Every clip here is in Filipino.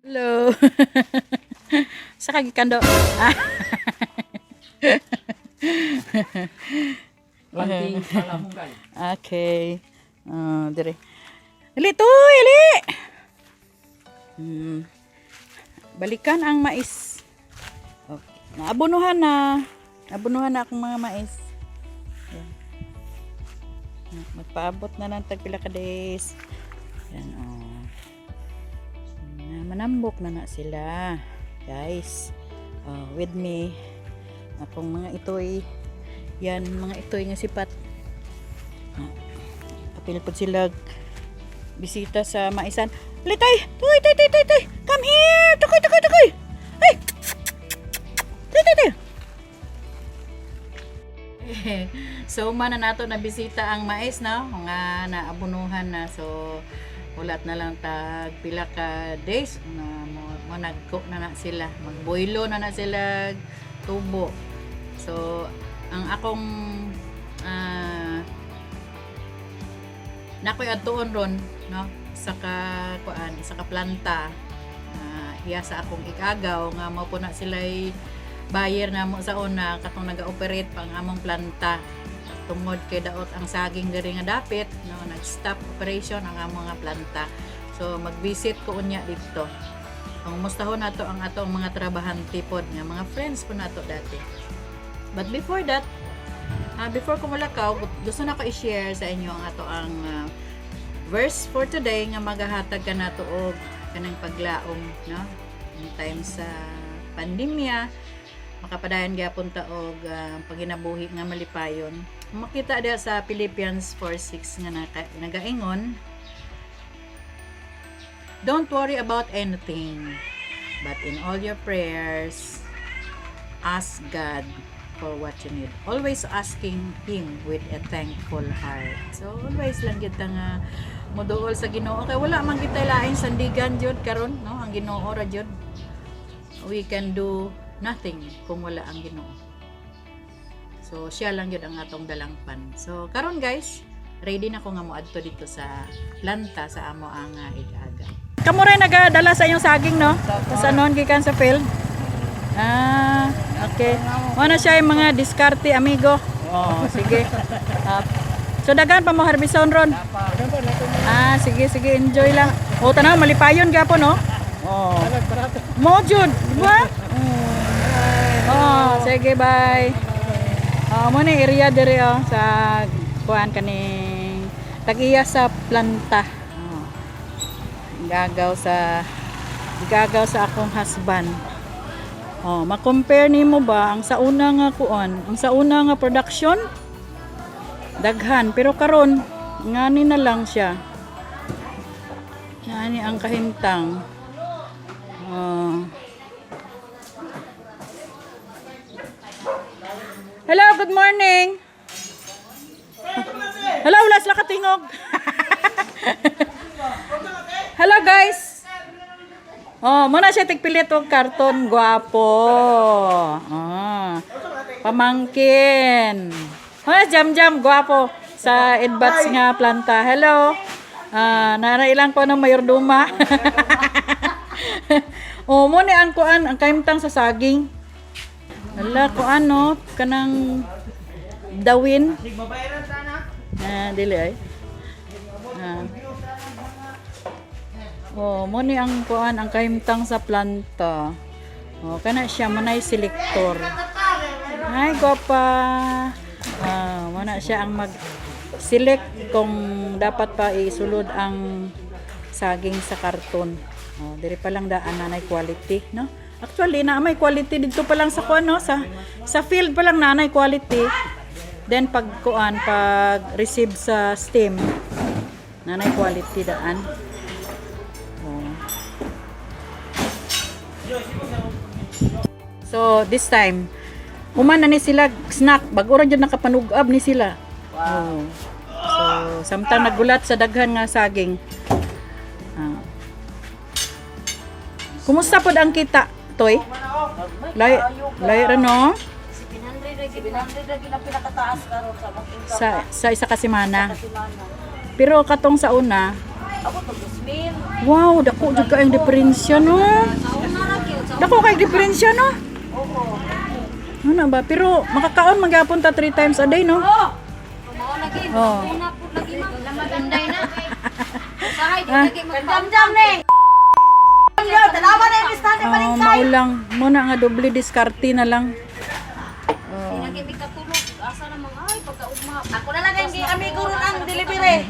Hello. Sa kagikando. Ah. Planting palamungan. Okay. Dire. Dili to, ili. Balikan ang mais. Okay. Naabunuhan na. Abunuhan na akong mga mais. Yan. Magpaabot na ng tagpila ka days. Yan, manambok na sila. Guys, with me. Akong mga itoy. Yan, mga itoy nga sipat. Kapilipod sila bisita sa maisan. Litay! Tuy! Come here! Tukoy! Hey! Tuy! So, umana nato na bisita ang mais, no? Mga naabunuhan na. So, ulat na lang tag pila ka days na mo nagcook na sila. Magboilo na sila tubo. So, ang akong nakoy adtuon ron, no? Saka planta. Iya sa akong ikagaw nga mao po na sila'y buyer na mo sa una katong naga-operate pang among planta tungod kay daot ang saging diri nga dapit, no, nag-stop operation ang among nga planta. So mag-visit ko unya dito. Ang mustahon nato ang atong mga trabahante pod nga mga friends po nato dati. But before that, before ko mulakaw, gusto na ko i-share sa inyo ang ato ang verse for today nga magahatag ka nato og kanang paglaom, no? In times sa pandemya, makapadayon gyapon ta og paginabuhi nga malipayon. Makita diha sa Philippians 4:6 nga nagaingon, don't worry about anything, but in all your prayers ask God for what you need. Always asking Him with a thankful heart. So always lang gyud ta nga moduol sa Ginoo. Kay wala man kita laing sandigan jud karon, no? Ang Ginoo ra jud. We can do nothing kung wala ang Ginoo. So siya lang yun ang atong dalangpan. So karon guys, ready na ko nga moadto dito sa planta sa amo ang igaga. Kamo rin nagadala sa inyong saging, no? Sa anon gikan sa field. Okay. Ano siya yung mga diskarte amigo? Oh, sige. So dagan pa mo harbison ron. Sige, enjoy lang. Oh, tanaw malipayon gyapon, no? Oh. Mo jud, di ba? Sige, bye. Mo ni area diri sa kuan kaning tag-iya sa planta. Gagaw sa akong husband. Ma-compare nimo ba ang sa una nga kuan, ang sa una nga production daghan pero karon ngani na lang siya. Ngani ang kahimtang. Hello, good morning. Hello, wala sila katingog. Hello guys. Muna siya tigpilit og karton, gwapo. Pamangkin. Jam, gwapo sa Edbats nga planta. Hello. Narailang ko ng mayorduma. Muna ang kuan, ang kaimtang sa saging. Hala, kuan no, kanang dawin. Dili ay. Muni ang kuan ang kahimtang sa planta. Kana siya manay selector. Ay gwapa. Muna siya ang mag-select kung dapat pa isulod ang saging sa karton. Diri pa lang daan nanay quality, no? Actually na may quality dito pa lang sa kuan, no? Sa field pa lang nanay quality. Then pag kuan, pag receive sa steam, nanay quality daan. So this time, human na ni sila snack, bago ra jud nakapanugab ni sila. Wow. So samtang nagulat sa daghan nga saging. Kumusta pod ang kita, Toy? Lay ra no? 700 na pinakataas karon sa sa isa ka semana. Pero katong sa una, Abot to 2,000. Wow, dako jud ka ang diferensya no. Saon na ra gyud. Dako kay diferensya no. Oo. Ano ba? Pero makakaon magyapon ta 3 times a day no. Oh. Mao lagi. Oh. Una po lagi lamang unday na. Usahay di Ah. lagi magdamdam ni. Yo, tanawa na yung istante Oh, maulang muna nga doble diskarte na lang. Oh. Lagi mi katulog. Asa namang ay pagkaugma. Ako na lang ang amigo ron ang delivery.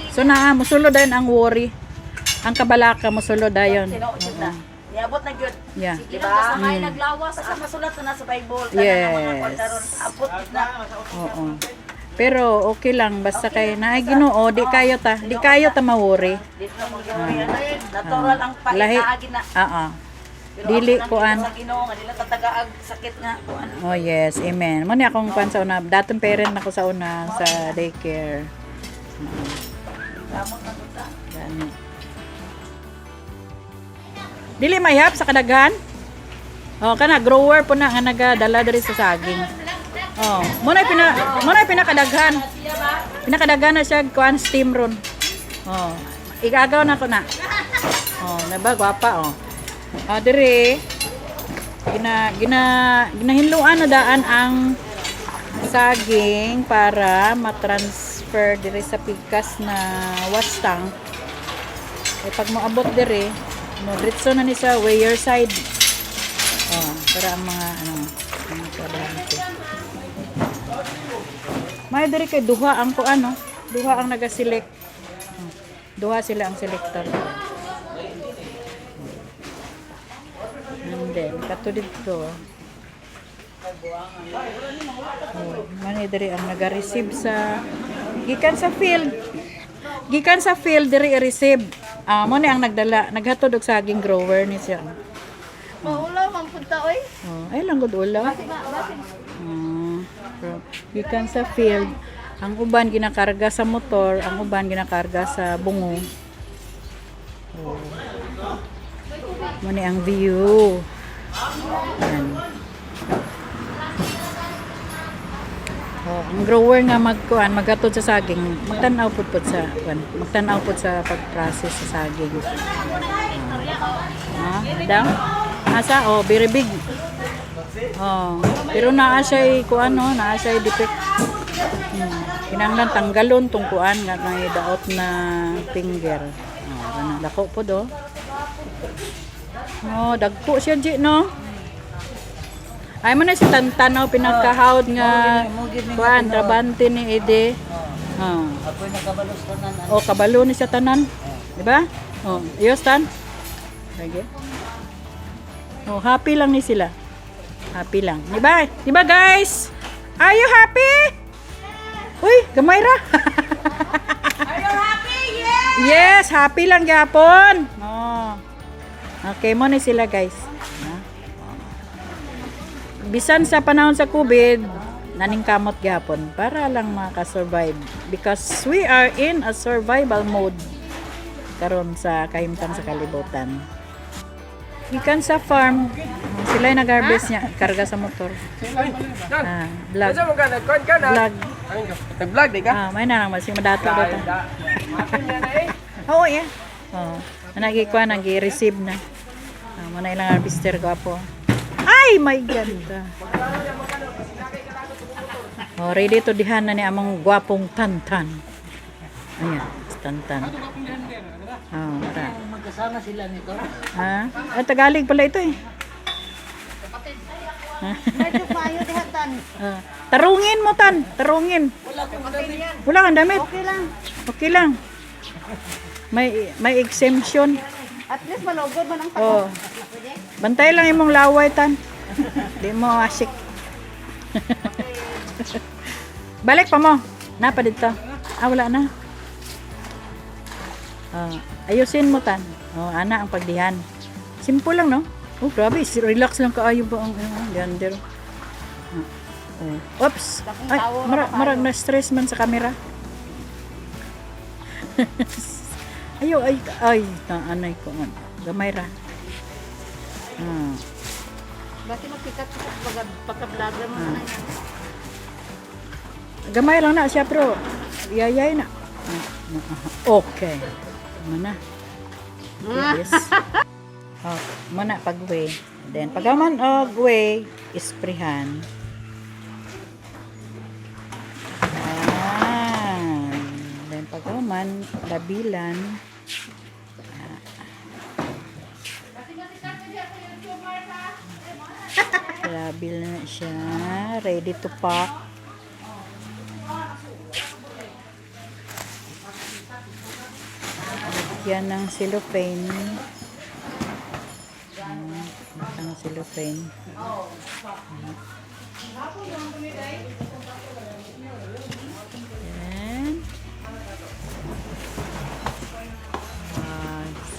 So na musulod dayon ang worry. Ang kabalaka musulod dayon. Niabot na gyud. Yeah. Diba? Sa may naglawas. Basta masulat na sa Bible. Yes. Abot na. Oo. Pero okay lang basta kay naay Ginoo di kayo ta ma-worry. Dito na mo gyud. Natural ang pait Lahi. na agi na. Oo. Pero Dili ako kuan. sa Ginoo nga dila tatagaag sakit nga kuan. Oh yes, amen. Mo ni akong kuan sa una, datong parent ako sa una sa daycare. Gamot na gud ta. Gani. Dili mayhap sa kadaghan. Oh, kana grower po na nga nagadala diri sa saging. Oh, mo na pinakadaghan. Pinakadaghan na siya kuan steam ron. Oh, igagaw na ko na. Oh, naba gwapa oh. Ah, diri ginahinluan na daan ang saging para matransfer diri sa pikas na wash tank. Eh pag moabot diri, no diretso na ni sa weigher side. Oh, para ang mga trabahante. May diri kay duha ang kuan no. Duha ang naga-select. Duha sila ang selector. And then, kato dito. Mani diri ang naga-receive sa gikan sa field. Gikan sa field diri i-receive. Mo ni ang nagdala, naghatod og saging grower ni siya. Maulaw man punta oy. Ay lang gud ulaw. Gikan sa field, ang uban ginakarga sa motor, ang uban ginakarga sa bungo. Mo ni ang view. Yan. Ang grower nga maghatod sa saging, magtan-aw pud sa magtan-aw pud sa pag-process sa saging. Dam? Asa? Oh, very big. Oh, pero naa siya naa siya defect. Kinahanglan tanggalon tong kuan nga may daot na finger. Oh, kana dako po do. Oh, dagko siya di no. Ay mo na si Tantanaw pinagkahawd nga kuan trabante ni Ede. Ako'y nakabalos tanan. Oh, kabalo ni siya tanan. Di ba? Oh, ayos tan. Sige. Oh, happy lang ni sila. Happy lang. Di ba? Di ba guys? Are you happy? Uy, gamay ra. Are you happy? Yes! Yes, happy lang gyapon. Oh. Okay mo ni sila guys. Bisan sa panahon sa COVID, naningkamot gyapon para lang maka-survive because we are in a survival mode karon sa kahimtang sa kalibutan. Gikan sa farm, sila yung nag-harvest niya, karga sa motor. Vlog. Vlog. Nag-vlog di ka? May na lang mas yung madato dito. Oo, yeah. Oh, nagikuha, nag-receive na. Muna ilang harvester ko po. Ay, my ganda. Oh, ready to dihan na ni among gwapong Tantan. Ayan, Tantan. Oh, mara. Magkasama sila nito. Ha? Ay, Tagalog pala ito eh. Medyo payo dihatan. Tarungin mo, Tan. Tarungin. Wala kang damit. Okay lang. Okay lang. May exemption. At least malugod man ang Oh. Bantay lang imong laway, Tan. Di mo asik. Balik pa mo. Napa dito. Wala na. Ayusin mo, Tan. Ana ang pagdihan. Simple lang, no? Oh, grabe. Relax lang kaayo ba ang gander. Oops. Ay, marag na stress man sa camera. Ay, anay ko man. Gamay ra. Bati magpikat pagka-vlog mo na yan. Gamay lang na siya, bro. Yayay na. Okay. Mana? Yes. Oh, mana pag-way. Then, pagkaman og way, isprehan. Then, pagkaman, labilan. Labil na siya. Ready to pack. Yan ng cellophane. Ito ng cellophane. Yan.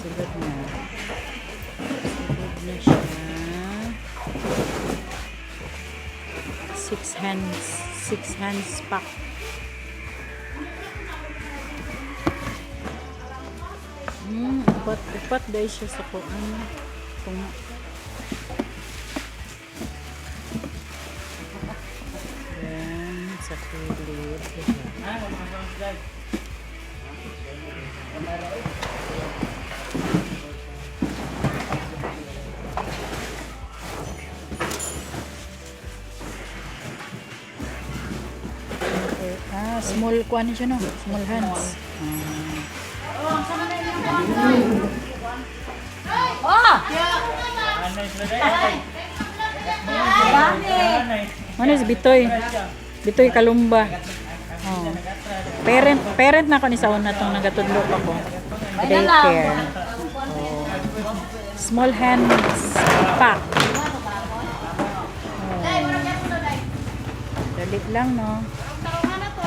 Silod na. Silod na siya. 6 hands pack. Upat dahil siya sa kuan. Yan, sa kilid. Small kuan siya no? Small hands. Ano is Bitoy? Bitoy Kalumba. Oh. Parent na ako ni sa una tong nagatudlo ako. Daycare. Oh. Small hands pack. Oh. Dalit lang no.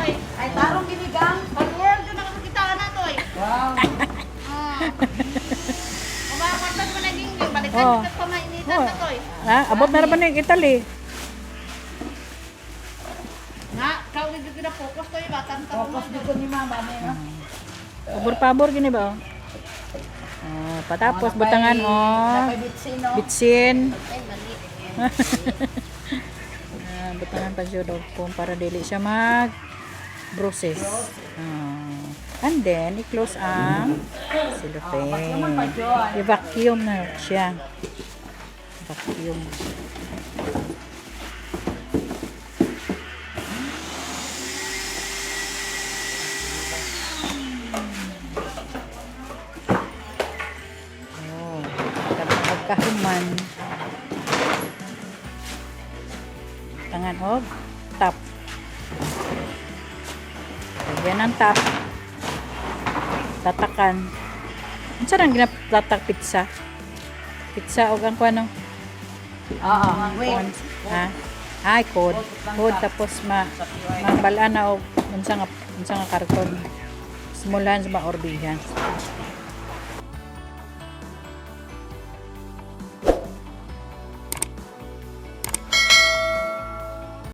Ay, tarong ginigang. Pag-world yun ang kita na to eh. Wow. Kumakantag mo naging yun. Balikan Oh. kita pa mainitan na to eh. Abot na ba ng Italy? Nga, kau nagiging na focus to eh. Batan ka Focus dito ni mama niya. Pabor-pabor gini ba? Oh, patapos butangan oh. Bitsin. Ay, mali. Butangan pa siya kung para dili siya mag bruises. And then i-close ang cellophane. I-vacuum na siya. Vacuum. Pagkahuman tangan og tap. Yan ang tap. Tatakan. Unsa nang ginatatak pizza? Pizza og ang kuno? Oo. Ha? Ay code. Code tapos mambalaan na og unsa nga karton. Small hands ba or big hands?